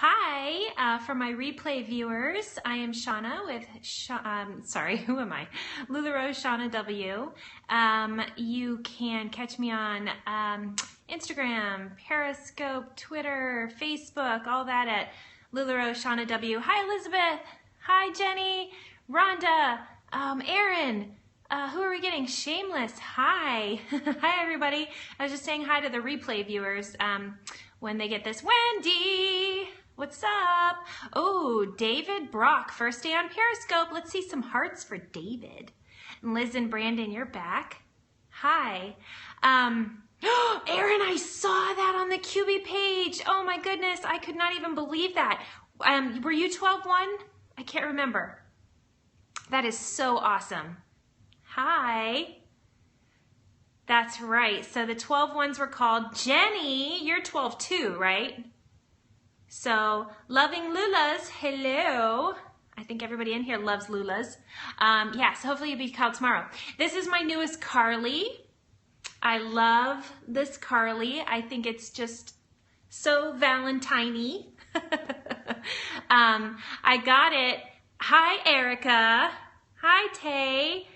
Hi, for my replay viewers, I am Shauna with, who am I? Lularoe Shauna W. You can catch me on Instagram, Periscope, Twitter, Facebook, all that at Lularoe Shauna W. Hi, Elizabeth. Hi, Jenny. Rhonda. Erin. Who are we getting? Shameless. Hi. Hi, everybody. I was just saying hi to the replay viewers when they get this. Wendy. What's up? Oh, David Brock, first day on Periscope. Let's see some hearts for David. And Liz and Brandon, you're back. Hi. Erin, I saw that on the QB page. Oh my goodness, I could not even believe that. Were you 12-1? I can't remember. That is so awesome. Hi. That's right. So the 12-1s were called. Jenny, you're 12-2, right? So, loving Lulas, hello. I think everybody in here loves Lulas. Yeah, so hopefully you'll be called tomorrow. This is my newest Carly. I love this Carly. I think it's just so Valentine-y. I got it. Hi, Erica. Hi, Tay.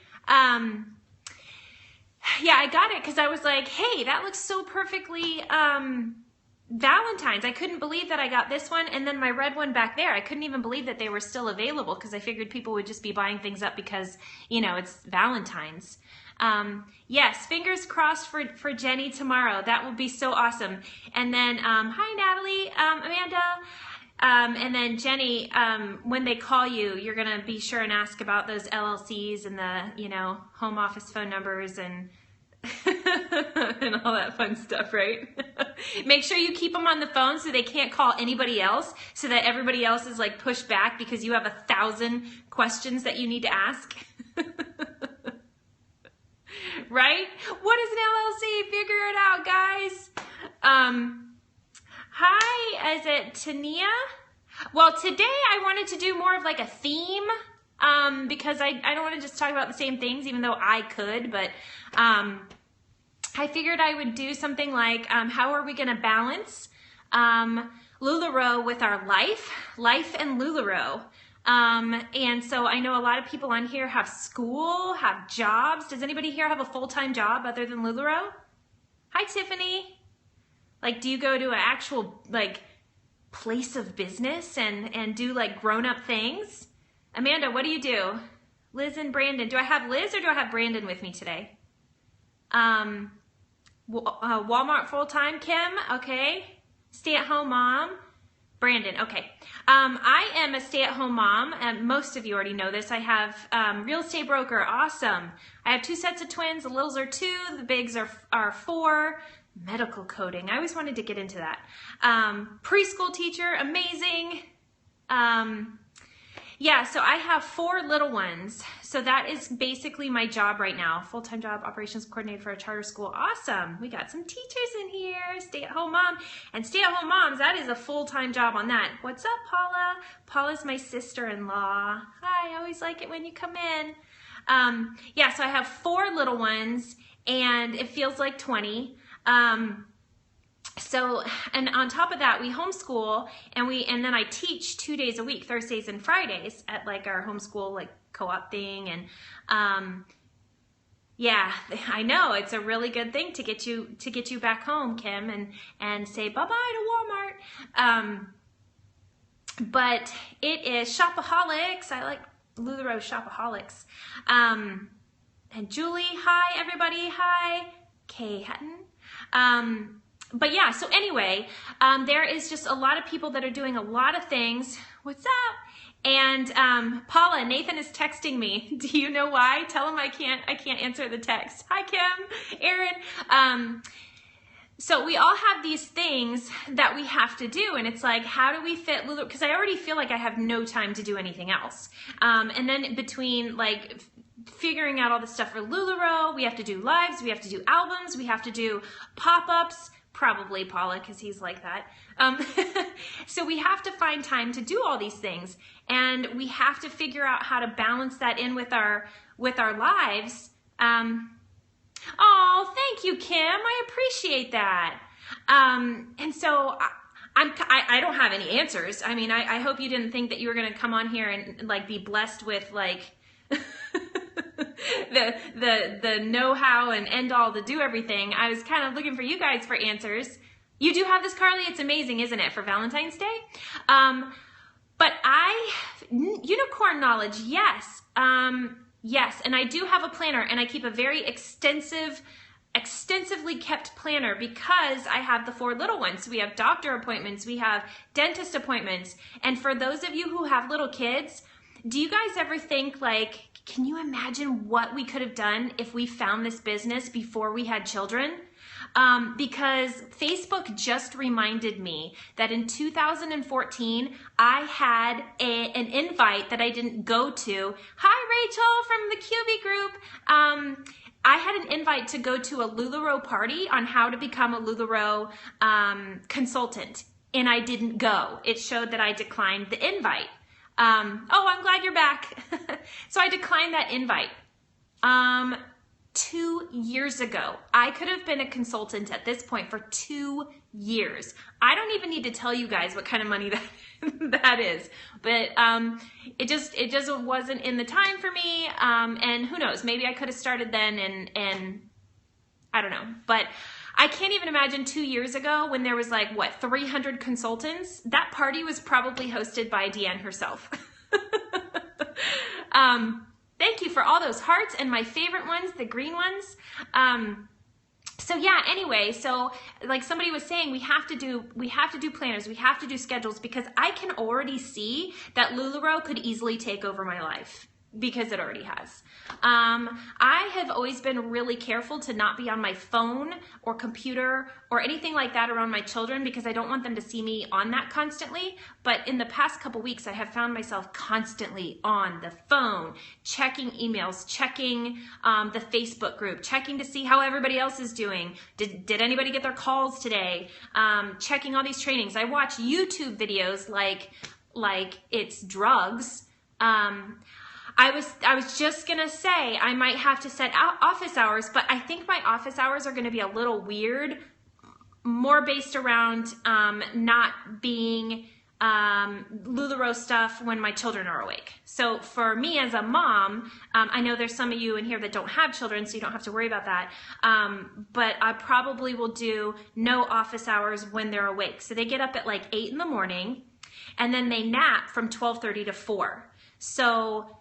Yeah, I got it because I was like, hey, that looks so perfectly Valentine's. I couldn't believe that I got this one, and then my red one back there. I couldn't even believe that they were still available because I figured people would just be buying things up because, you know, it's Valentine's. Yes, fingers crossed for Jenny tomorrow. That will be so awesome. And then, hi, Natalie, Amanda. And then Jenny, when they call you, you're going to be sure and ask about those LLCs and the, you know, home office phone numbers and and all that fun stuff, right? Make sure you keep them on the phone so they can't call anybody else, so that everybody else is like pushed back because you have 1,000 questions that you need to ask. Right? What is an LLC? Figure it out, guys. Hi, is it Tania? Well, today I wanted to do more of like a theme because I don't want to just talk about the same things, even though I could, but I figured I would do something like how are we going to balance Lularoe with our life and Lularoe. And so I know a lot of people on here have school, have jobs. Does anybody here have a full-time job other than Lularoe? Hi, Tiffany. Like, do you go to an actual, like, place of business and do, like, grown-up things? Amanda, what do you do? Liz and Brandon. Do I have Liz or do I have Brandon with me today? Walmart full-time, Kim. Okay. Stay-at-home mom. Brandon, okay. I am a stay-at-home mom, and most of you already know this. I have real estate broker, awesome. I have 2 sets of twins. The littles are 2, the bigs are 4. Medical coding, I always wanted to get into that. Preschool teacher, amazing. Yeah, so I have 4 little ones. So that is basically my job right now. Full-time job, operations coordinator for a charter school. Awesome. We got some teachers in here. Stay-at-home mom. And stay-at-home moms, that is a full-time job on that. What's up, Paula? Paula's my sister-in-law. Hi, I always like it when you come in. Yeah, so I have 4 little ones, and it feels like 20. So, and on top of that, we homeschool and then I teach 2 days a week, Thursdays and Fridays at like our homeschool like co-op thing. And, yeah, I know it's a really good thing to get you back home, Kim, and say bye-bye to Walmart. But it is Shopaholics. I like Lularoe Shopaholics. And Julie, hi everybody. Hi. Kay Hutton. But yeah, so anyway, there is just a lot of people that are doing a lot of things. What's up? And Paula, Nathan is texting me. Do you know why? Tell him I can't answer the text. Hi, Kim, Aaron. So we all have these things that we have to do, and it's like, how do we fit Lularoe? Because I already feel like I have no time to do anything else. And then between like figuring out all the stuff for Lularoe, we have to do lives, we have to do albums, we have to do pop-ups. Probably Paula, because he's like that. So we have to find time to do all these things, and we have to figure out how to balance that in with our lives. Oh, thank you, Kim. I appreciate that. And so I don't have any answers. I mean, I hope you didn't think that you were going to come on here and like be blessed with like the know-how and end all to do everything. I was kind of looking for you guys for answers. You do have this, Carly. It's amazing, isn't it, for Valentine's Day? But unicorn knowledge, yes. Yes, and I do have a planner, and I keep a very extensively kept planner because I have the 4 little ones. So we have doctor appointments, we have dentist appointments. And for those of you who have little kids, do you guys ever think like, can you imagine what we could have done if we found this business before we had children? Because Facebook just reminded me that in 2014, I had an invite that I didn't go to. Hi, Rachel from the QB group. I had an invite to go to a Lularoe party on how to become a Lularoe consultant, and I didn't go. It showed that I declined the invite. Oh, I'm glad you're back. So I declined that invite. 2 years ago. I could have been a consultant at this point for 2 years. I don't even need to tell you guys what kind of money that is, but it just wasn't in the time for me. And who knows, maybe I could have started then and I don't know, but I can't even imagine 2 years ago when there was like, what, 300 consultants? That party was probably hosted by Deanne herself. Thank you for all those hearts and my favorite ones, the green ones. So yeah, anyway, so like somebody was saying, we have to do planners, we have to do schedules, because I can already see that Lularoe could easily take over my life, because it already has. I have always been really careful to not be on my phone or computer or anything like that around my children, because I don't want them to see me on that constantly. But in the past couple weeks, I have found myself constantly on the phone, checking emails, checking the Facebook group, checking to see how everybody else is doing. Did anybody get their calls today? Checking all these trainings. I watch YouTube videos like it's drugs. I was just gonna say I might have to set out office hours, but I think my office hours are gonna be a little weird, more based around not being Lularoe stuff when my children are awake. So for me as a mom, I know there's some of you in here that don't have children, so you don't have to worry about that. But I probably will do no office hours when they're awake. So they get up at like 8 in the morning, and then they nap from 12:30 to 4. So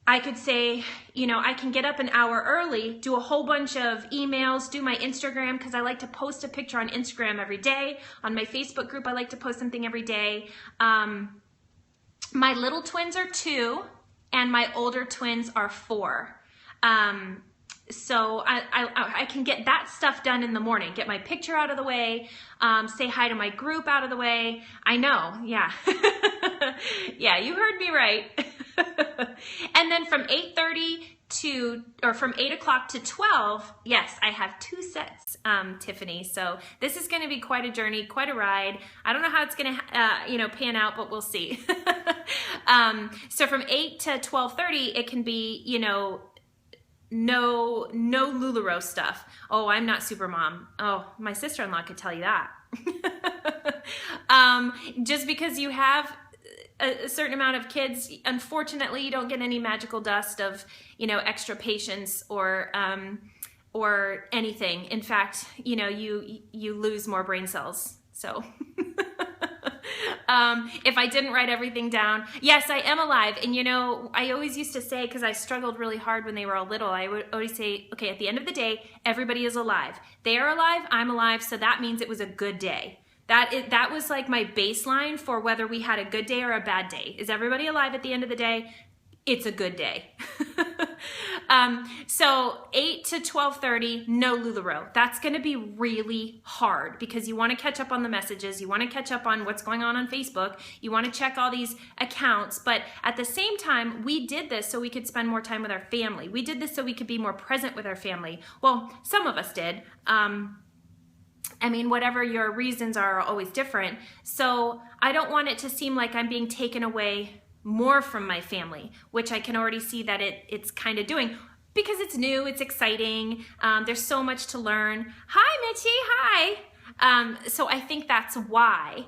I could say, you know, I can get up an hour early, do a whole bunch of emails, do my Instagram, because I like to post a picture on Instagram every day. On my Facebook group, I like to post something every day. My little twins are 2, and my older twins are 4. So I can get that stuff done in the morning, get my picture out of the way, say hi to my group out of the way. I know, yeah. Yeah, you heard me right. And then from 8:30 from 8 o'clock to 12, yes, I have 2 sets, Tiffany. So this is going to be quite a journey, quite a ride. I don't know how it's going to, pan out, but we'll see. So from 8 to 12:30, it can be, no Lularoe stuff. Oh, I'm not super mom. Oh, my sister-in-law could tell you that. Just because you have a certain amount of kids, unfortunately, you don't get any magical dust of, extra patience or anything. In fact, you lose more brain cells. So if I didn't write everything down, yes, I am alive. And I always used to say, because I struggled really hard when they were all little, I would always say, okay, at the end of the day, everybody is alive. They are alive, I'm alive, so that means it was a good day. That was like my baseline for whether we had a good day or a bad day. Is everybody alive at the end of the day? It's a good day. So 8 to 12:30, no Lularoe. That's going to be really hard because you want to catch up on the messages. You want to catch up on what's going on Facebook. You want to check all these accounts. But at the same time, we did this so we could spend more time with our family. We did this so we could be more present with our family. Well, some of us did. Whatever your reasons are always different. So I don't want it to seem like I'm being taken away more from my family, which I can already see that it's kind of doing because it's new, it's exciting. There's so much to learn. Hi, Mitchie. Hi. So I think that's why.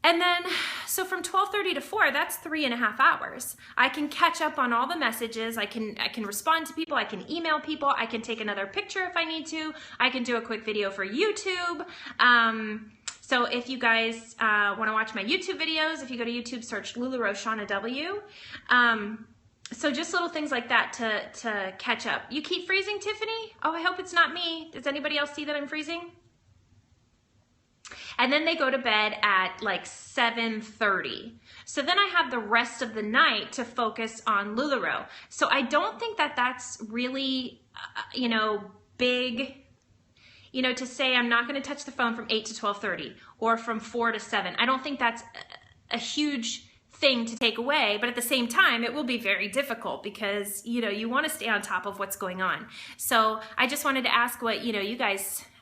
And then, so from 12:30 to 4, that's 3.5 hours. I can catch up on all the messages. I can respond to people. I can email people. I can take another picture if I need to. I can do a quick video for YouTube. So if you guys want to watch my YouTube videos, if you go to YouTube, search Lularoe Shauna W. So just little things like that to catch up. You keep freezing, Tiffany? Oh, I hope it's not me. Does anybody else see that I'm freezing? And then they go to bed at like 7:30. So then I have the rest of the night to focus on Lularoe. So I don't think that that's really, big, to say I'm not going to touch the phone from 8 to 12:30 or from 4 to 7. I don't think that's a huge thing to take away, but at the same time, it will be very difficult because, you want to stay on top of what's going on. So I just wanted to ask what,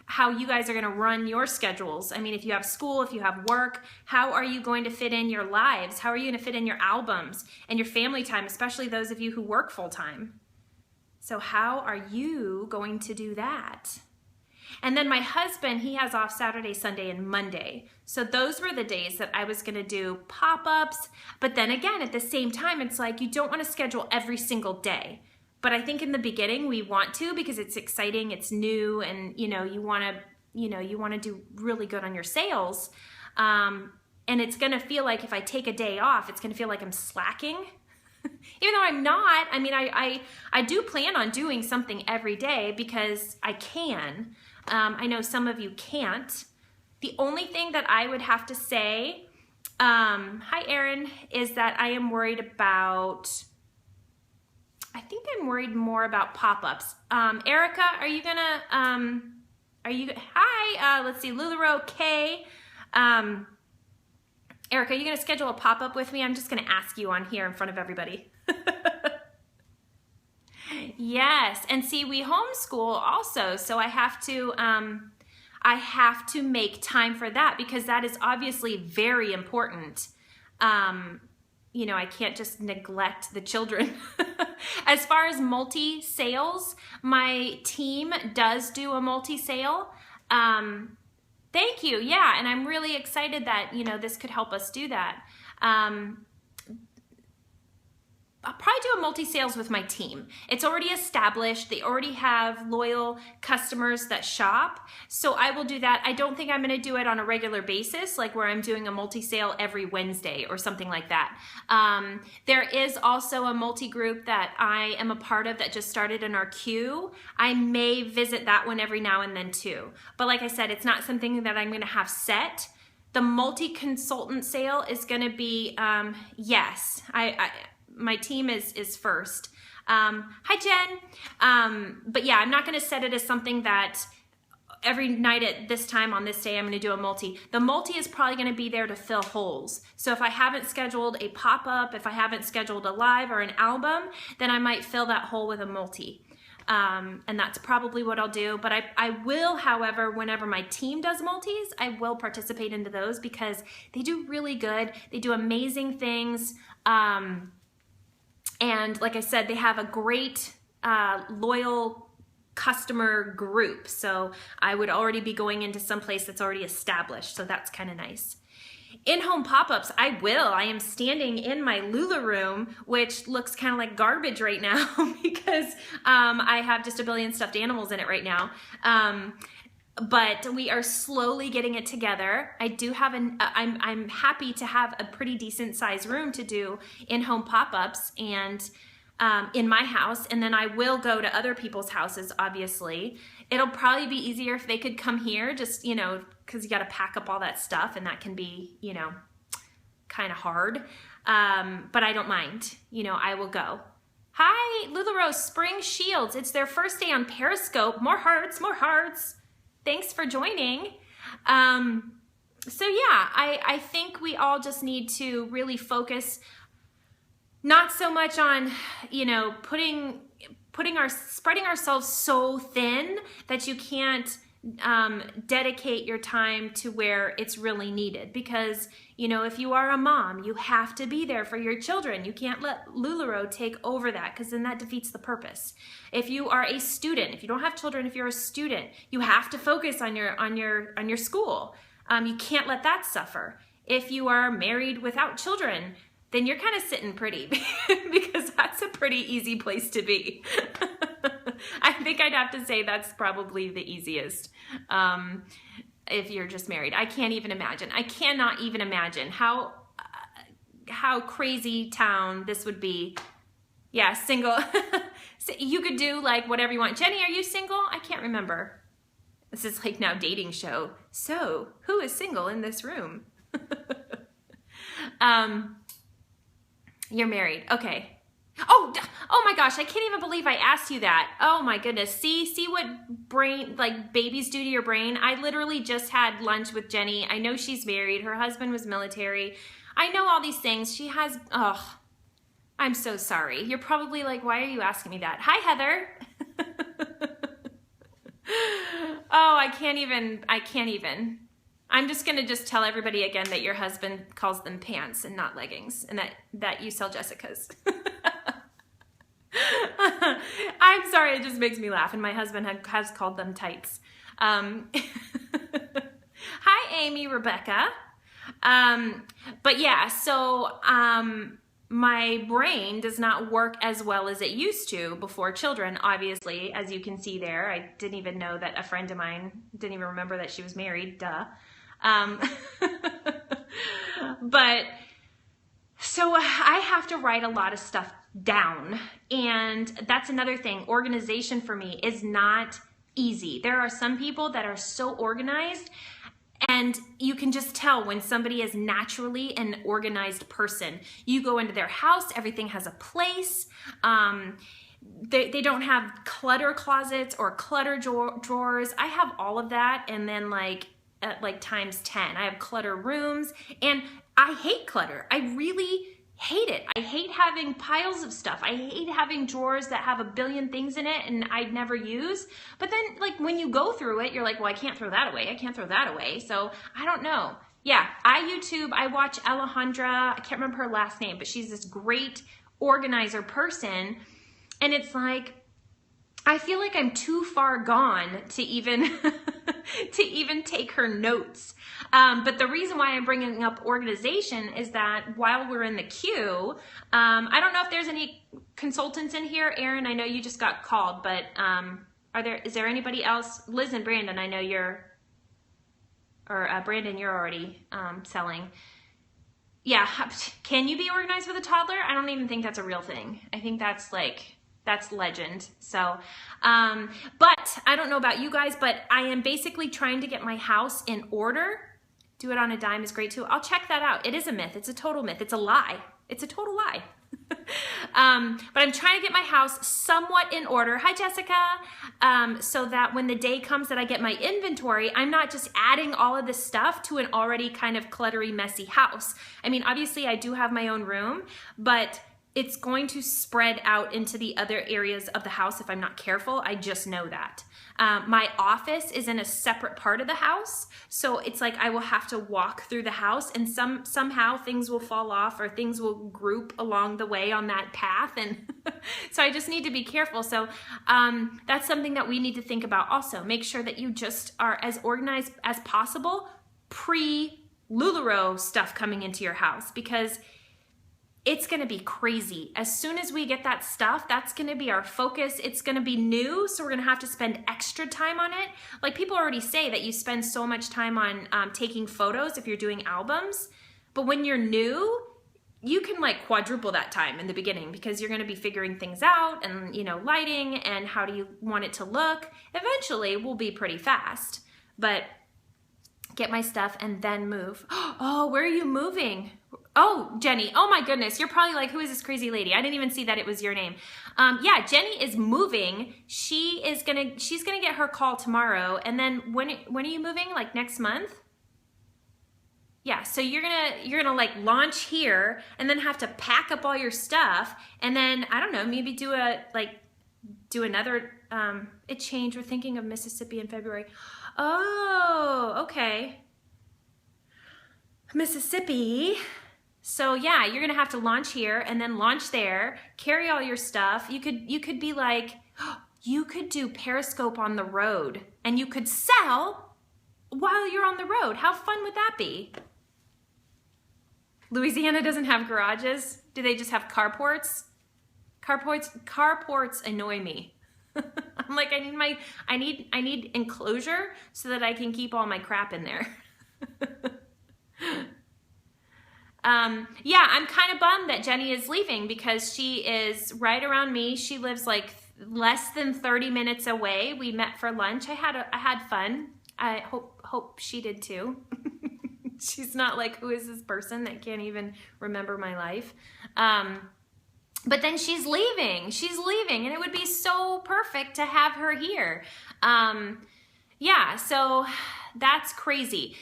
how you guys are going to run your schedules. I mean, if you have school, if you have work, how are you going to fit in your lives? How are you going to fit in your albums and your family time, especially those of you who work full time? So how are you going to do that? And then my husband, he has off Saturday, Sunday, and Monday. So those were the days that I was going to do pop-ups. But then again, at the same time, it's like you don't want to schedule every single day. But I think in the beginning we want to because it's exciting, it's new, and you want to do really good on your sales. And it's going to feel like if I take a day off, it's going to feel like I'm slacking. Even though I'm not. I mean, I do plan on doing something every day because I can. I know some of you can't. The only thing that I would have to say, hi Erin, is that I am worried about, I think I'm worried more about pop-ups. Erica, are you gonna, hi, let's see, lularoeq&a. Erica, are you gonna schedule a pop-up with me? I'm just gonna ask you on here in front of everybody. Yes, and see, we homeschool also, so I have to make time for that because that is obviously very important. I can't just neglect the children. As far as multi-sales, my team does do a multi-sale. Thank you. Yeah, and I'm really excited that, this could help us do that. I'll probably do a multi-sales with my team. It's already established. They already have loyal customers that shop. So I will do that. I don't think I'm going to do it on a regular basis, like where I'm doing a multi-sale every Wednesday or something like that. There is also a multi-group that I am a part of that just started in our queue. I may visit that one every now and then too. But like I said, it's not something that I'm going to have set. The multi-consultant sale is going to be, yes, my team is first. Hi, Jen. But yeah, I'm not going to set it as something that every night at this time on this day I'm going to do a multi. The multi is probably going to be there to fill holes. So if I haven't scheduled a pop-up, if I haven't scheduled a live or an album, then I might fill that hole with a multi. And that's probably what I'll do. But I will, however, whenever my team does multis, I will participate into those because they do really good. They do amazing things. And like I said, they have a great loyal customer group. So I would already be going into some place that's already established. So that's kind of nice. In-home pop-ups, I will. I am standing in my Lula room, which looks kind of like garbage right now because I have just a billion stuffed animals in it right now. But we are slowly getting it together. I do have I'm happy to have a pretty decent sized room to do in-home pop-ups and in my house, and then I will go to other people's houses, obviously. It'll probably be easier if they could come here, just, because you got to pack up all that stuff, and that can be, kind of hard. But I don't mind. I will go. Hi, Lularoe Spring Shields. It's their first day on Periscope. More hearts, more hearts. Thanks for joining. So yeah, I think we all just need to really focus not so much on, spreading ourselves so thin that you can't dedicate your time to where it's really needed. Because, you know, if you are a mom, you have to be there for your children. You can't let Lularoe take over that, because then that defeats the purpose. If you are a student, if you don't have children, if you're a student, you have to focus on your school. You can't let that suffer. If you are married without children, then you're kind of sitting pretty, because that's a pretty easy place to be. I think I'd have to say that's probably the easiest if you're just married. I can't even imagine. I cannot even imagine how crazy town this would be. Yeah, single. So you could do like whatever you want. Jenny, are you single? I can't remember. This is like now dating show. So who is single in this room? You're married. Okay. Oh my gosh, I can't even believe I asked you that. Oh my goodness. See what brain, like babies do to your brain? I literally just had lunch with Jenny. I know she's married. Her husband was military. I know all these things. She has, oh, I'm so sorry. You're probably like, why are you asking me that? Hi, Heather. Oh, I can't even. I'm just going to just tell everybody again that your husband calls them pants and not leggings, and that you sell Jessica's. I'm sorry, it just makes me laugh, and my husband has called them tights. Hi, Amy, Rebecca. But yeah, so my brain does not work as well as it used to before children, obviously, as you can see there. I didn't even know that a friend of mine didn't even remember that she was married, duh. But so I have to write a lot of stuff down, and that's another thing. Organization for me is not easy. There are some people that are so organized, and you can just tell when somebody is naturally an organized person. You go into their house, everything has a place. They don't have clutter closets or clutter drawers. I have all of that, and then like times 10. I have clutter rooms, and I hate clutter. I really hate it. I hate having piles of stuff. I hate having drawers that have a billion things in it and I'd never use. But then like when you go through it, you're like, well, I can't throw that away. I can't throw that away. So I don't know. Yeah, I watch Alejandra. I can't remember her last name, but she's this great organizer person. And it's like, I feel like I'm too far gone to even take her notes. But the reason why I'm bringing up organization is that while we're in the queue, I don't know if there's any consultants in here. Erin, I know you just got called, but is there anybody else? Liz and Brandon, I know Brandon, you're already selling. Yeah, can you be organized with a toddler? I don't even think that's a real thing. I think that's legend. So, but I don't know about you guys, but I am basically trying to get my house in order. Do it on a dime is great too. I'll check that out. It is a myth. It's a total myth. It's a lie. It's a total lie. But I'm trying to get my house somewhat in order. Hi, Jessica. So that when the day comes that I get my inventory, I'm not just adding all of this stuff to an already kind of cluttery, messy house. I mean, obviously I do have my own room, but it's going to spread out into the other areas of the house if I'm not careful. I just know that. My office is in a separate part of the house, so it's like I will have to walk through the house, and somehow things will fall off or things will group along the way on that path, and so I just need to be careful. So that's something that we need to think about also. Make sure that you just are as organized as possible pre-Lularoe stuff coming into your house, because it's going to be crazy. As soon as we get that stuff, that's going to be our focus. It's going to be new, so we're going to have to spend extra time on it. Like people already say that you spend so much time on taking photos if you're doing albums. But when you're new, you can like quadruple that time in the beginning, because you're going to be figuring things out and, you know, lighting and how do you want it to look. Eventually, we'll be pretty fast. But get my stuff and then move. Oh, where are you moving? Oh, Jenny. Oh my goodness. You're probably like, who is this crazy lady? I didn't even see that it was your name. Yeah, Jenny is moving. She's gonna get her call tomorrow. And then when are you moving? Like next month? Yeah, so you're gonna like launch here and then have to pack up all your stuff, and then I don't know, maybe do another it changed. We're thinking of Mississippi in February. Oh, okay. Mississippi. So yeah, you're gonna have to launch here and then launch there, carry all your stuff. You could be like, you could do Periscope on the road and you could sell while you're on the road. How fun would that be? Louisiana doesn't have garages. Do they just have carports? Carports annoy me. I'm like, I need enclosure so that I can keep all my crap in there. Yeah, I'm kind of bummed that Jenny is leaving because she is right around me. She lives like less than 30 minutes away. We met for lunch. I had fun. I hope she did too. She's not like, who is this person that can't even remember my life? But then she's leaving, and it would be so perfect to have her here. Yeah, so that's crazy.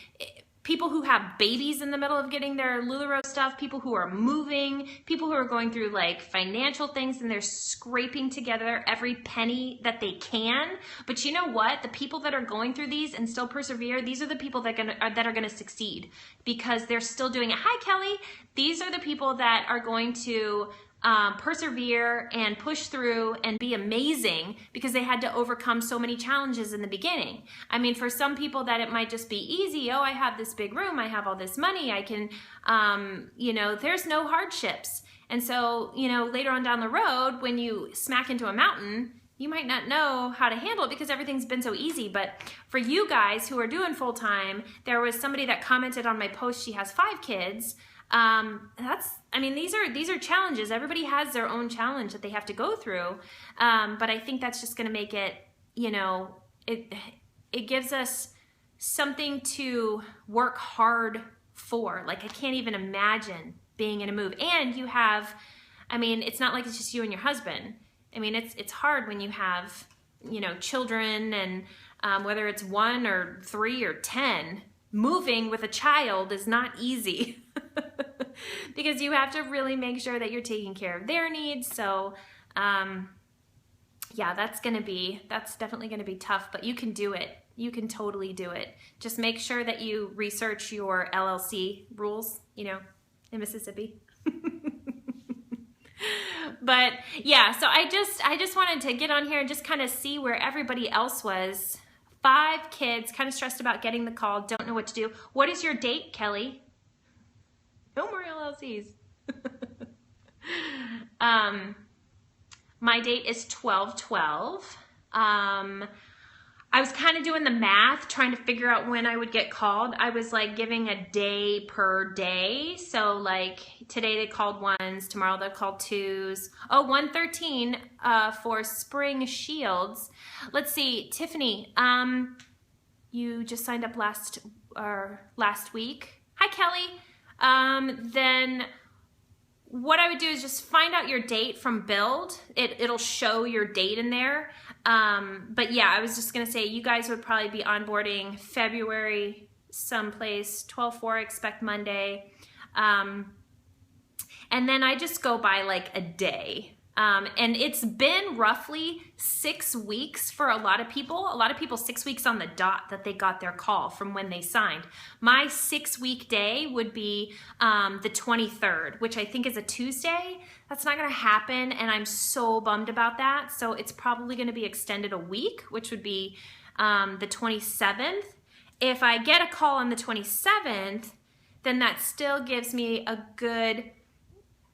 People who have babies in the middle of getting their LuLaRoe stuff, people who are moving, people who are going through like financial things and they're scraping together every penny that they can. But you know what? The people that are going through these and still persevere, these are the people that are going to succeed because they're still doing it. Hi, Kelly. These are the people that are going to persevere and push through and be amazing because they had to overcome so many challenges in the beginning. I mean, for some people that it might just be easy. Oh, I have this big room. I have all this money. I can, you know, there's no hardships. And so, you know, later on down the road, when you smack into a mountain, you might not know how to handle it because everything's been so easy. But for you guys who are doing full time, there was somebody that commented on my post. She has 5 kids. I mean, these are challenges. Everybody has their own challenge that they have to go through. But I think that's just going to make it, you know, it gives us something to work hard for. Like, I can't even imagine being in a move. And you have, I mean, it's not like it's just you and your husband. I mean, it's hard when you have, you know, children and whether it's 1 or 3 or 10, moving with a child is not easy. Because you have to really make sure that you're taking care of their needs. So yeah, that's definitely gonna be tough, but you can do it. You can totally do it. Just make sure that you research your LLC rules, you know, in Mississippi. But yeah, so I just wanted to get on here and just kind of see where everybody else was. 5 kids, kind of stressed about getting the call, don't know what to do. What is your date, Kelly? No more LLCs. My date is 12/12. I was kind of doing the math, trying to figure out when I would get called. I was like giving a day per day. So like today they called 1s, tomorrow they'll call 2s. Oh, 113 for spring shields. Let's see, Tiffany, you just signed up last week. Hi, Kelly. Then what I would do is just find out your date from Build. It'll show your date in there. But yeah, I was just gonna say you guys would probably be onboarding February someplace, 12/4, expect Monday. And then I just go by like a day. And it's been roughly 6 weeks for a lot of people. A lot of people 6 weeks on the dot that they got their call from when they signed. My 6-week day would be the 23rd, which I think is a Tuesday. That's not gonna happen, and I'm so bummed about that. So it's probably gonna be extended a week, which would be the 27th. If I get a call on the 27th, then that still gives me a good,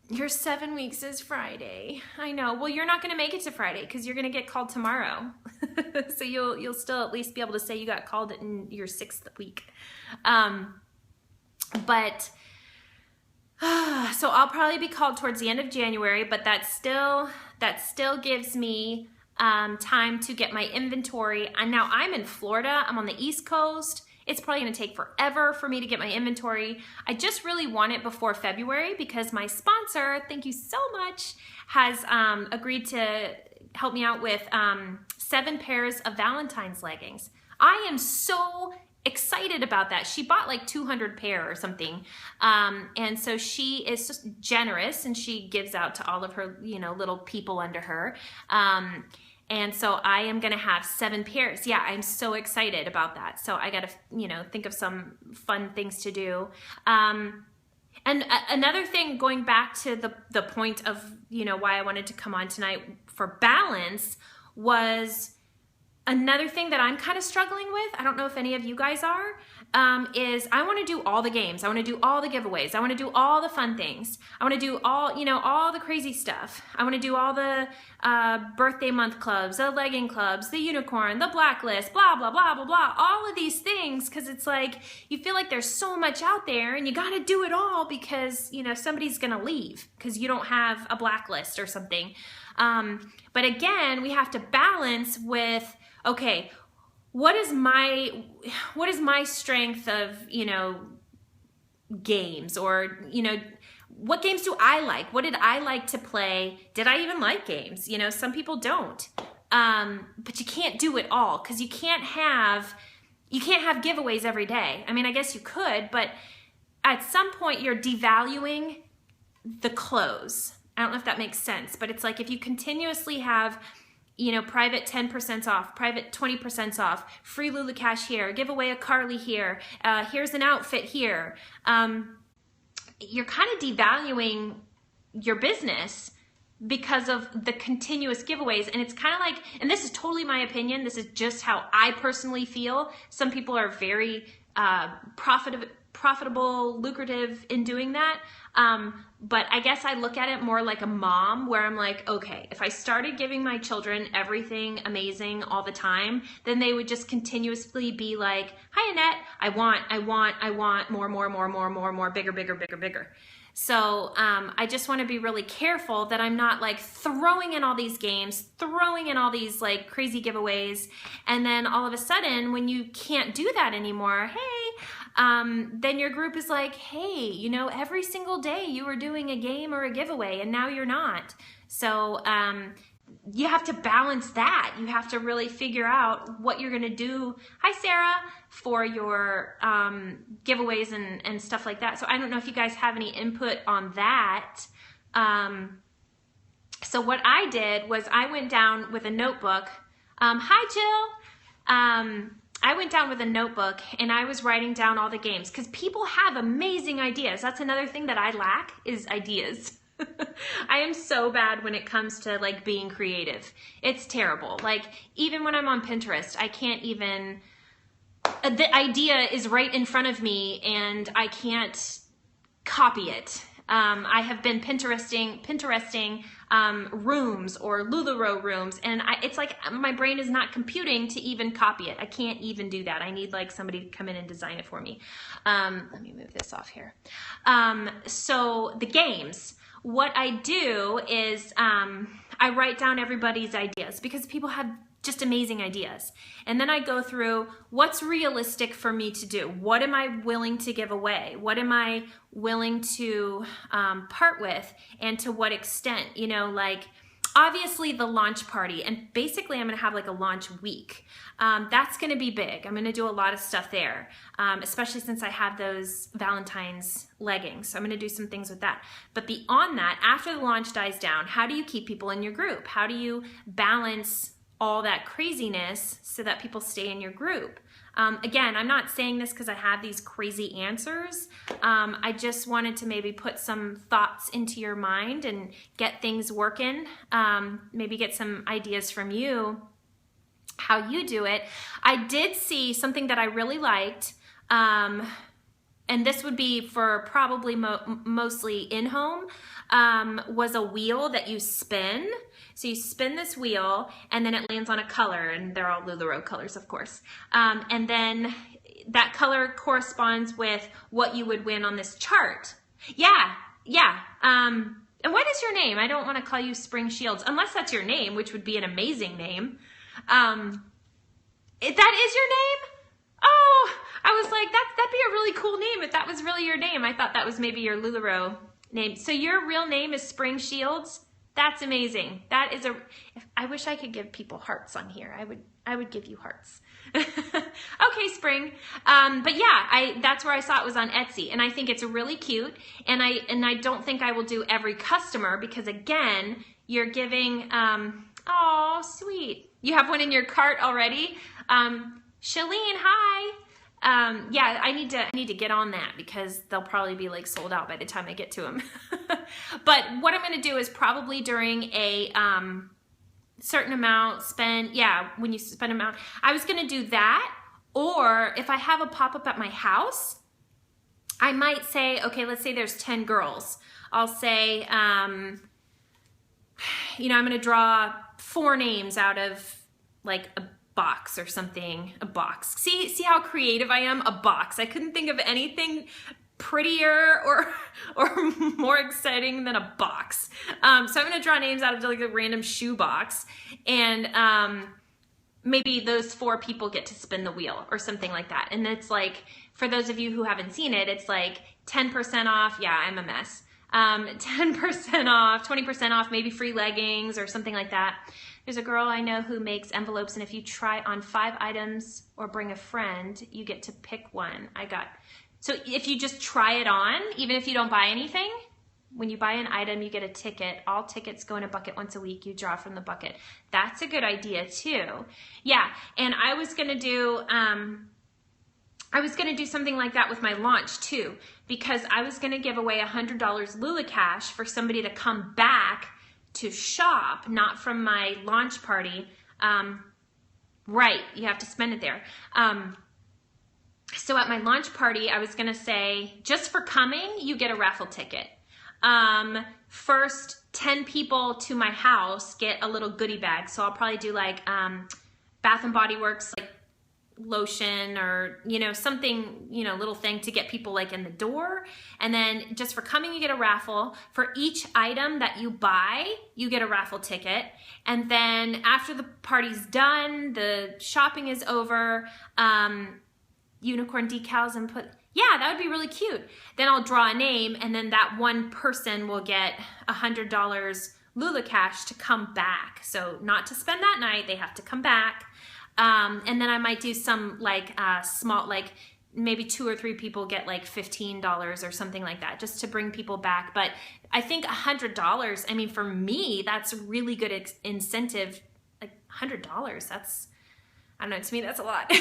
your 7 weeks is Friday. I know. Well, you're not going to make it to Friday because you're going to get called tomorrow. So you'll still at least be able to say you got called in your 6th week. But so I'll probably be called towards the end of January, but that still gives me time to get my inventory. And now I'm in Florida. I'm on the East Coast. It's probably going to take forever for me to get my inventory. I just really want it before February because my sponsor, thank you so much, has agreed to help me out with 7 pairs of Valentine's leggings. I am so excited about that. She bought like 200 pair or something. And so she is just generous and she gives out to all of her, you know, little people under her. And so I am going to have 7 pairs. Yeah, I'm so excited about that. So I got to, you know, think of some fun things to do. And another thing, going back to the point of, you know, why I wanted to come on tonight for balance, was another thing that I'm kind of struggling with. I don't know if any of you guys are, is I want to do all the games. I want to do all the giveaways. I want to do all the fun things. I want to do all, you know, all the crazy stuff. I want to do all the birthday month clubs, the legging clubs, the unicorn, the blacklist, blah, blah, blah, blah, blah, all of these things, because it's like, you feel like there's so much out there and you got to do it all because, you know, somebody's going to leave because you don't have a blacklist or something. But again, we have to balance with, okay, what is my strength of, you know, games, or, you know, what games do I like? What did I like to play? Did I even like games? You know, some people don't. But you can't do it all, because you can't have giveaways every day. I mean, I guess you could, but at some point you're devaluing the clothes. I don't know if that makes sense, but it's like if you continuously have, you know, private 10% off, private 20% off, free Lula Cash here, give away a Carly here, here's an outfit here. You're kind of devaluing your business because of the continuous giveaways. And it's kind of like, and this is totally my opinion, this is just how I personally feel. Some people are very profitable, lucrative in doing that. But I guess I look at it more like a mom, where I'm like, okay, if I started giving my children everything amazing all the time, then they would just continuously be like, hi, Annette, I want more, bigger. So I just want to be really careful that I'm not like throwing in all these games, throwing in all these like crazy giveaways. And then all of a sudden, when you can't do that anymore, hey, then your group is like, hey, you know, every single day you were doing a game or a giveaway and now you're not. So you have to balance that. You have to really figure out what you're going to do. Hi, Sarah, for your giveaways and stuff like that. So I don't know if you guys have any input on that. So what I did was I went down with a notebook. Hi, Jill. I went down with a notebook and I was writing down all the games, because people have amazing ideas. That's another thing that I lack, is ideas. I am so bad when it comes to like being creative. It's terrible. Like even when I'm on Pinterest, I can't even, the idea is right in front of me and I can't copy it. I have been Pinteresting rooms or Lularoe rooms, and it's like my brain is not computing to even copy it. I can't even do that. I need like somebody to come in and design it for me. Let me move this off here. So the games, what I do is I write down everybody's ideas, because people have just amazing ideas. And then I go through what's realistic for me to do. What am I willing to give away? What am I willing to part with, and to what extent? You know, like obviously the launch party, and basically I'm gonna have like a launch week. That's gonna be big. I'm gonna do a lot of stuff there, especially since I have those Valentine's leggings. So I'm gonna do some things with that. But beyond that, after the launch dies down, how do you keep people in your group? How do you balance all that craziness so that people stay in your group? Again, I'm not saying this because I have these crazy answers. I just wanted to maybe put some thoughts into your mind and get things working. Maybe get some ideas from you, how you do it. I did see something that I really liked, and this would be for probably mostly in-home, was a wheel that you spin. So you spin this wheel and then it lands on a color, and they're all Lularoe colors, of course. And then that color corresponds with what you would win on this chart. Yeah. And what is your name? I don't want to call you Spring Shields, unless that's your name, which would be an amazing name. If that is your name? Oh, I was like, that'd be a really cool name if that was really your name. I thought that was maybe your Lularoe name. So your real name is Spring Shields? That's amazing. That is I wish I could give people hearts on here. I would give you hearts. Okay, Spring. But yeah, that's where I saw it, was on Etsy, and I think it's really cute. And I don't think I will do every customer, because again, you're giving Oh, sweet. You have one in your cart already? Shalene, hi. Yeah, I need to get on that because they'll probably be like sold out by the time I get to them. But what I'm going to do is probably during a certain amount when you spend amount, I was going to do that. Or if I have a pop-up at my house, I might say, okay, let's say there's 10 girls. I'll say, you know, I'm going to draw 4 names out of like a box or something. A box. See how creative I am? A box. I couldn't think of anything prettier or more exciting than a box. So I'm going to draw names out of like a random shoe box, and maybe those 4 people get to spin the wheel or something like that. And it's like, for those of you who haven't seen it, it's like 10% off. Yeah, I'm a mess. 10% off, 20% off, maybe free leggings or something like that. There's a girl I know who makes envelopes, and if you try on 5 items or bring a friend, you get to pick one. So if you just try it on, even if you don't buy anything, when you buy an item, you get a ticket. All tickets go in a bucket once a week. You draw from the bucket. That's a good idea too. Yeah, and I was gonna do something like that with my launch too, because I was gonna give away $100 Lula Cash for somebody to come back to shop, not from my launch party. Right, you have to spend it there. So at my launch party, I was gonna say, just for coming, you get a raffle ticket. First 10 people to my house get a little goodie bag. So I'll probably do like Bath and Body Works, like lotion or, you know, something, you know, little thing to get people like in the door. And then just for coming, you get a raffle. For each item that you buy, you get a raffle ticket. And then after the party's done, the shopping is over, unicorn decals and yeah, that would be really cute. Then I'll draw a name, and then that one person will get $100 Lula Cash to come back. So not to spend that night, they have to come back. And then I might do some like small, like maybe 2 or 3 people get like $15 or something like that, just to bring people back. But I think $100, I mean, for me, that's a really good incentive. Like $100, that's, I don't know, to me, that's a lot.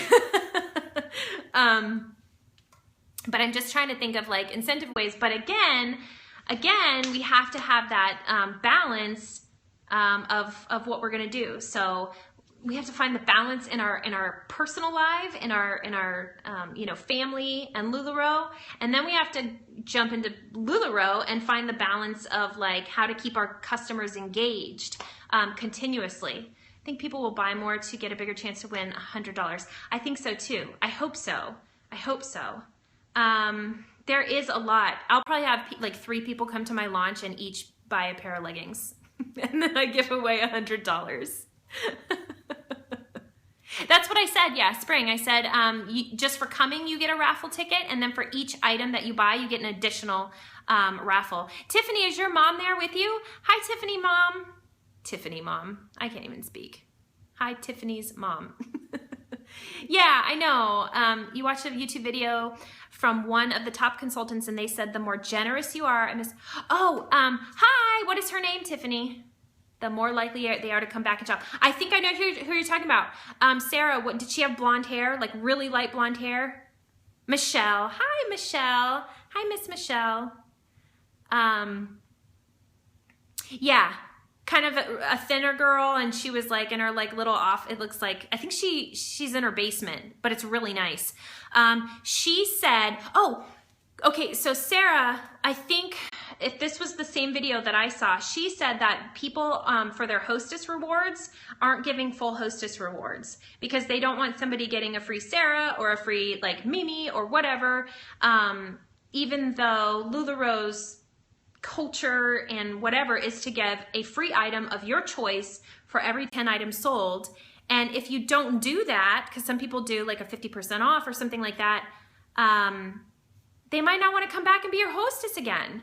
But I'm just trying to think of like incentive ways. But again, we have to have that balance of what we're gonna do. So we have to find the balance in our personal life, in our you know, family and Lularoe, and then we have to jump into Lularoe and find the balance of like how to keep our customers engaged continuously. I think people will buy more to get a bigger chance to win $100. I think so too. I hope so. I hope so. There is a lot. I'll probably have like 3 people come to my launch and each buy a pair of leggings. And then I give away $100. That's what I said. Yeah, spring. I said, just for coming, you get a raffle ticket. And then for each item that you buy, you get an additional raffle. Tiffany, is your mom there with you? Hi, Tiffany, mom. Tiffany, mom. I can't even speak. Hi, Tiffany's mom. Yeah, I know. You watched a YouTube video from one of the top consultants, and they said the more generous you are, hi, what is her name, Tiffany? The more likely they are to come back and shop. I think I know who you're talking about. Sarah, what, did she have blonde hair, like really light blonde hair? Michelle. Hi, Michelle. Hi, Miss Michelle. Yeah. Kind of a thinner girl, and she was like in her like little off, it looks like, I think she's in her basement, but it's really nice. She said, oh, okay, so Sarah, I think if this was the same video that I saw, she said that people for their hostess rewards aren't giving full hostess rewards because they don't want somebody getting a free Sarah or a free like Mimi or whatever, even though Lularoe's culture and whatever is to give a free item of your choice for every 10 items sold. And if you don't do that, because some people do like a 50% off or something like that, they might not want to come back and be your hostess again.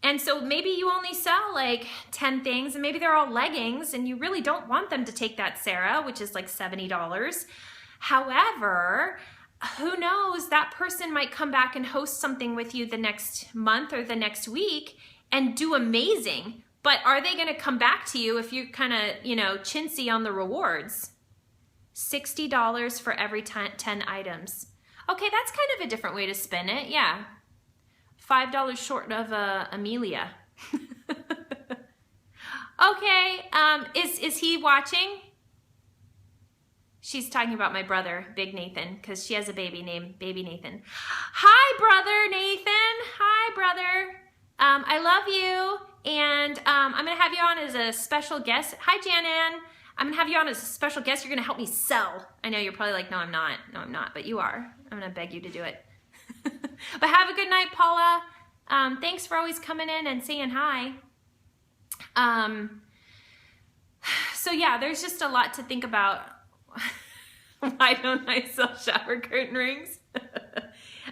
And so maybe you only sell like 10 things, and maybe they're all leggings, and you really don't want them to take that Sarah, which is like $70. However, who knows, that person might come back and host something with you the next month or the next week and do amazing. But are they going to come back to you if you're kind of, you know, chintzy on the rewards? $60 for every 10 items. Okay, that's kind of a different way to spin it. Yeah. $5 short of Amelia. Okay, is he watching? She's talking about my brother, Big Nathan, because she has a baby named Baby Nathan. Hi, brother Nathan. Hi, brother. I love you, and I'm going to have you on as a special guest. Hi, Janan. I'm going to have you on as a special guest. You're going to help me sell. I know you're probably like, no, I'm not. No, I'm not, but you are. I'm going to beg you to do it. But have a good night, Paula. Thanks for always coming in and saying hi. So yeah, there's just a lot to think about. Why don't I sell shower curtain rings?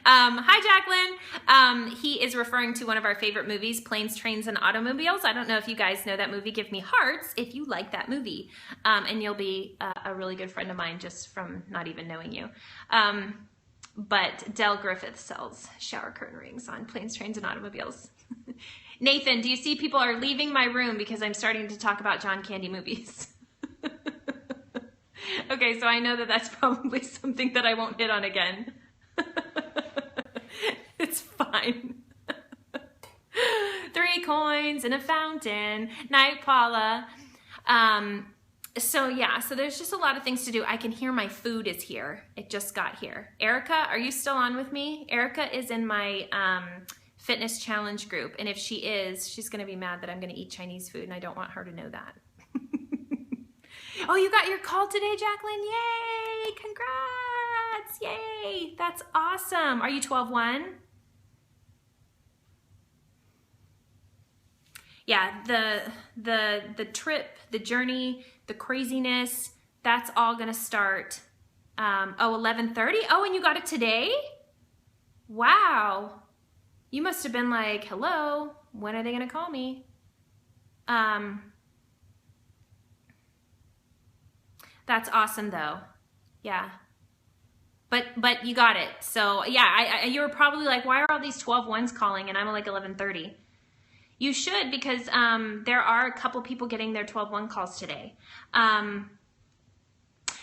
Hi, Jacqueline. He is referring to one of our favorite movies, Planes, Trains, and Automobiles. I don't know if you guys know that movie. Give me hearts if you like that movie. And you'll be a really good friend of mine just from not even knowing you. But Del Griffith sells shower curtain rings on Planes, Trains, and Automobiles. Nathan, do you see people are leaving my room because I'm starting to talk about John Candy movies? Okay, so I know that that's probably something that I won't hit on again. It's fine. 3 coins in a fountain. Night, Paula. So yeah, so there's just a lot of things to do. I can hear my food is here. It just got here. Erica, are you still on with me? Erica is in my fitness challenge group. And if she is, she's going to be mad that I'm going to eat Chinese food, and I don't want her to know that. Oh, you got your call today, Jacqueline. Yay! Congrats! Yay! That's awesome. Are you 12-1? Yeah, the trip, the journey, the craziness, that's all going to start 11:30. Oh, and you got it today? Wow. You must have been like, hello, when are they going to call me? That's awesome though. Yeah. But you got it. So yeah, you were probably like, why are all these 12-1s calling? And I'm like 11:30. You should, because there are a couple people getting their 12-1 calls today.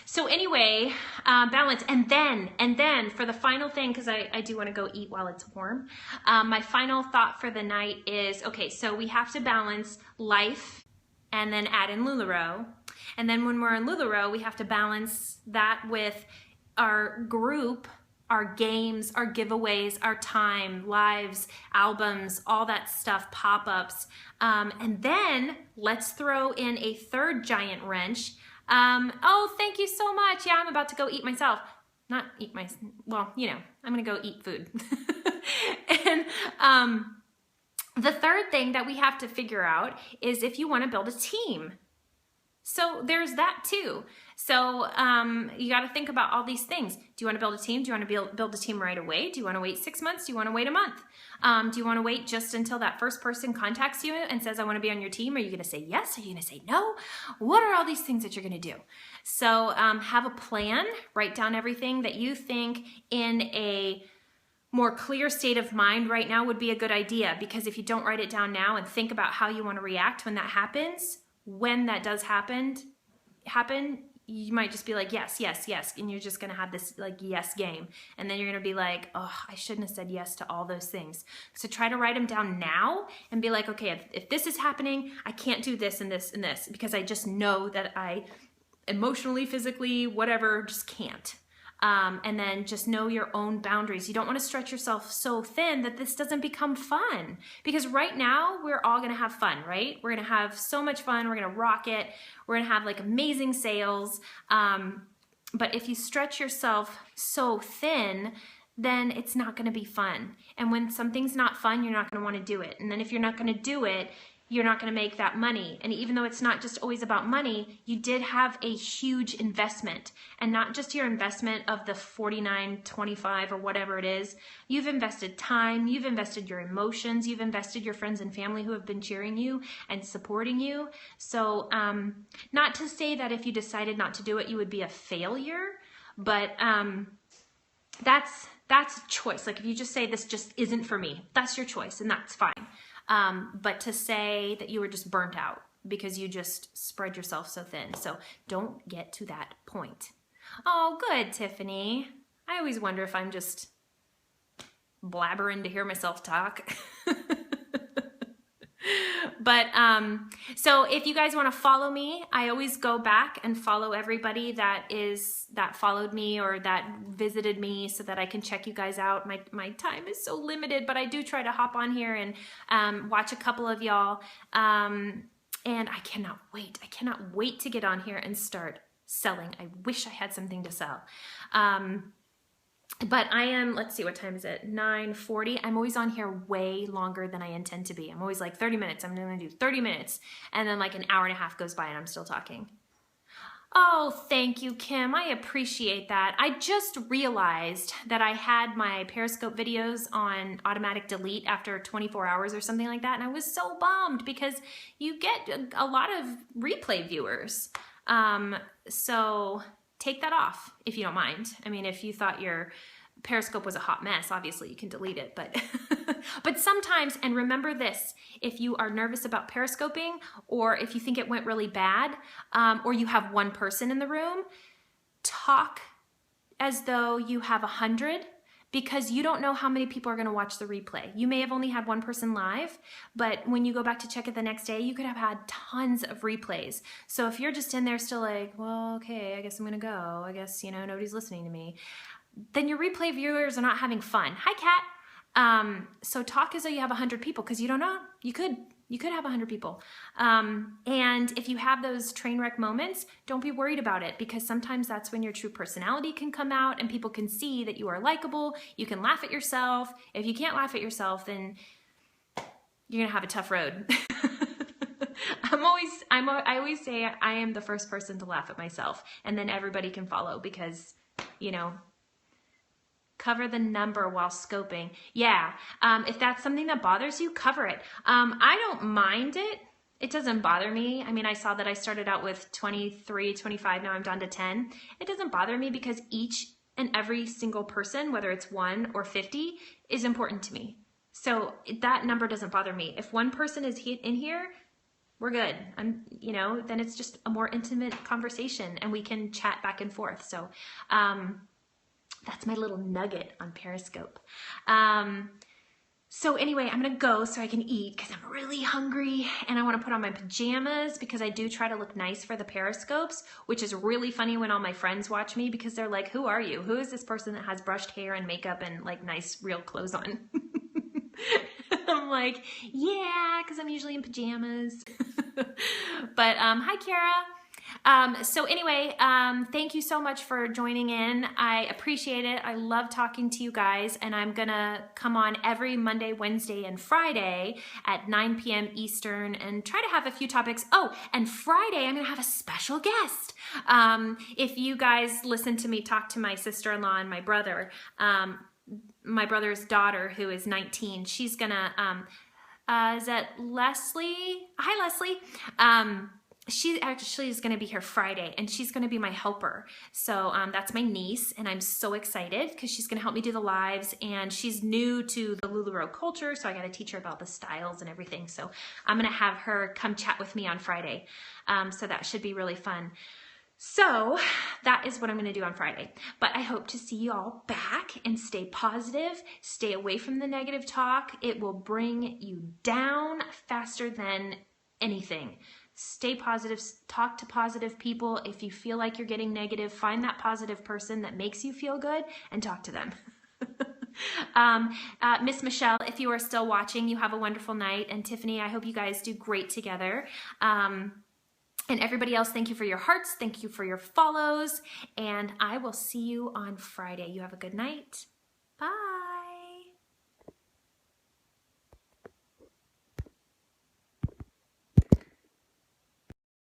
So anyway, balance. And then for the final thing, because I do want to go eat while it's warm. My final thought for the night is, okay, so we have to balance life and then add in Lularoe. And then when we're in Lularoe, we have to balance that with our group, our games, our giveaways, our time, lives, albums, all that stuff, pop-ups. And then let's throw in a third giant wrench. Oh, thank you so much. Yeah, I'm about to go eat myself. Not eat well, you know, I'm going to go eat food. And the third thing that we have to figure out is if you want to build a team. So there's that too. So you got to think about all these things. Do you want to build a team? Do you want to build a team right away? Do you want to wait 6 months? Do you want to wait a month? Do you want to wait just until that first person contacts you and says, I want to be on your team? Are you going to say yes? Are you going to say no? What are all these things that you're going to do? So have a plan. Write down everything that you think in a more clear state of mind right now would be a good idea. Because if you don't write it down now and think about how you want to react when that happens, when that does happen, you might just be like, yes, yes, yes. And you're just going to have this like yes game. And then you're going to be like, oh, I shouldn't have said yes to all those things. So try to write them down now and be like, okay, if this is happening, I can't do this and this and this because I just know that I emotionally, physically, whatever, just can't. And then just know your own boundaries. You don't want to stretch yourself so thin that this doesn't become fun. Because right now, we're all going to have fun, right? We're going to have so much fun. We're going to rock it. We're going to have like amazing sales. But if you stretch yourself so thin, then it's not going to be fun. And when something's not fun, you're not going to want to do it. And then if you're not going to do it, you're not going to make that money. And even though it's not just always about money, you did have a huge investment, and not just your investment of the $49.25 or whatever it is. You've invested time, you've invested your emotions, you've invested your friends and family who have been cheering you and supporting you. So not to say that if you decided not to do it, you would be a failure, but that's a choice. Like if you just say this just isn't for me, that's your choice and that's fine. but to say that you were just burnt out because you just spread yourself so thin. So don't get to that point. Oh, good, Tiffany. I always wonder if I'm just blabbering to hear myself talk. But so if you guys want to follow me, I always go back and follow everybody that followed me or that visited me so that I can check you guys out. My time is so limited, but I do try to hop on here and watch a couple of y'all. And I cannot wait. I cannot wait to get on here and start selling. I wish I had something to sell. But I am, let's see, what time is it? 9:40. I'm always on here way longer than I intend to be. I'm always like 30 minutes. I'm going to do 30 minutes. And then like an hour and a half goes by and I'm still talking. Oh, thank you, Kim. I appreciate that. I just realized that I had my Periscope videos on automatic delete after 24 hours or something like that. And I was so bummed because you get a lot of replay viewers. So take that off if you don't mind. I mean, if you thought your Periscope was a hot mess, obviously you can delete it, but but sometimes, and remember this, if you are nervous about periscoping or if you think it went really bad, or you have one person in the room, talk as though you have 100, because you don't know how many people are going to watch the replay. You may have only had one person live, but when you go back to check it the next day, you could have had tons of replays. So if you're just in there still like, well, okay, I guess I'm going to go. I guess, you know, nobody's listening to me. Then your replay viewers are not having fun. Hi, Kat. So talk as though you have 100 people, because you don't know. You could have 100 people. And if you have those train wreck moments, don't be worried about it, because sometimes that's when your true personality can come out and people can see that you are likable. You can laugh at yourself. If you can't laugh at yourself, then you're gonna have a tough road. I always say I am the first person to laugh at myself, and then everybody can follow, because, you know, cover the number while scoping. Yeah, if that's something that bothers you, cover it. I don't mind it. It doesn't bother me. I mean, I saw that I started out with 23, 25, now I'm down to 10. It doesn't bother me because each and every single person, whether it's 1 or 50, is important to me. So that number doesn't bother me. If one person is in here, we're good. You know, then it's just a more intimate conversation and we can chat back and forth. So, that's my little nugget on Periscope. So anyway, I'm gonna go so I can eat because I'm really hungry and I wanna put on my pajamas because I do try to look nice for the Periscopes, which is really funny when all my friends watch me because they're like, who are you? Who is this person that has brushed hair and makeup and like nice real clothes on? I'm like, yeah, because I'm usually in pajamas. But hi, Kara. So anyway, thank you so much for joining in. I appreciate it. I love talking to you guys, and I'm gonna come on every Monday, Wednesday, and Friday at 9 p.m. Eastern and try to have a few topics. Oh, and Friday, I'm gonna have a special guest. If you guys listen to me talk to my sister-in-law and my brother's daughter, who is 19, she's gonna, is that Leslie? Hi, Leslie. She actually is going to be here Friday, and she's going to be my helper. So that's my niece, and I'm so excited because she's going to help me do the lives, and she's new to the Lularoe culture, so I got to teach her about the styles and everything. So I'm going to have her come chat with me on Friday. So that should be really fun. So that is what I'm going to do on Friday. But I hope to see you all back, and stay positive. Stay away from the negative talk. It will bring you down faster than anything. Stay positive, talk to positive people. If you feel like you're getting negative, find that positive person that makes you feel good and talk to them. Miss Michelle, if you are still watching, you have a wonderful night. And Tiffany, I hope you guys do great together. And everybody else, thank you for your hearts. Thank you for your follows. And I will see you on Friday. You have a good night. Bye.